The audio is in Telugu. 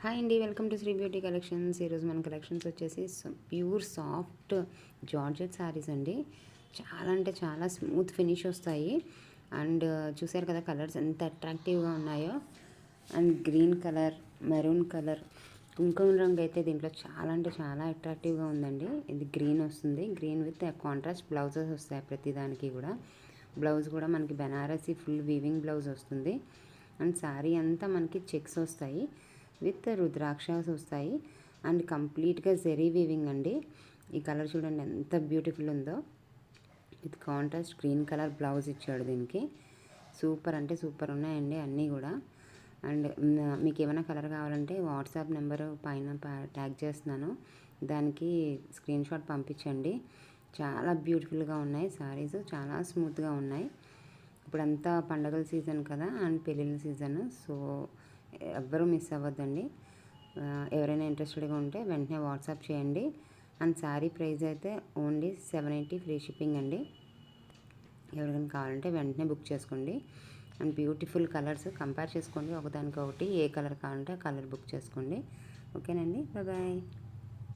హాయ్ అండి, welcome to Shri beauty collections. ఈరోజు మన కలెక్షన్స్ వచ్చేసి ప్యూర్ సాఫ్ట్ జార్జెట్ శారీస్ అండి. చాలా అంటే చాలా స్మూత్ ఫినిష్ వస్తాయి. అండ్ చూసారు కదా కలర్స్ ఎంత అట్రాక్టివ్గా ఉన్నాయో. And green colour, maroon colour, కుంకుమ రంగు అయితే దీంట్లో చాలా అంటే చాలా అట్రాక్టివ్గా ఉందండి. ఇది గ్రీన్ వస్తుంది. గ్రీన్ విత్ కాంట్రాస్ట్ బ్లౌజెస్ వస్తాయి ప్రతిదానికి కూడా. బ్లౌజ్ కూడా మనకి బెనారసీ ఫుల్ వీవింగ్ బ్లౌజ్ వస్తుంది. అండ్ శారీ అంతా మనకి చెక్స్ వస్తాయి విత్ రుద్రాక్షస్ వస్తాయి. అండ్ కంప్లీట్గా జెరీ వీవింగ్ అండి. ఈ కలర్ చూడండి ఎంత బ్యూటిఫుల్ ఉందో. With contrast green colour blouse ఇచ్చాడు దీనికి. సూపర్ అంటే సూపర్ ఉన్నాయండి అన్నీ కూడా. అండ్ మీకు ఏమైనా కలర్ కావాలంటే వాట్సాప్ నెంబరు పైన ట్యాగ్ చేస్తున్నాను, దానికి స్క్రీన్ షాట్ పంపించండి. చాలా బ్యూటిఫుల్గా ఉన్నాయి శారీస్, చాలా స్మూత్గా ఉన్నాయి. ఇప్పుడంతా పండగల సీజన్ కదా అండ్ పెళ్ళిళ్ళ సీజన్, సో ఎవ్వరూ మిస్ అవ్వద్దండి. ఎవరైనా ఇంట్రెస్టెడ్గా ఉంటే వెంటనే వాట్సాప్ చేయండి. అండ్ శారీ ప్రైస్ అయితే ఓన్లీ 780 ఫ్రీ షిప్పింగ్ అండి. ఎవరికైనా కావాలంటే వెంటనే బుక్ చేసుకోండి. అండ్ బ్యూటిఫుల్ కలర్స్ కంపేర్ చేసుకోండి ఒకదానికొకటి. ఏ కలర్ కావాలంటే ఆ కలర్ బుక్ చేసుకోండి. ఓకేనండి, బాయ్.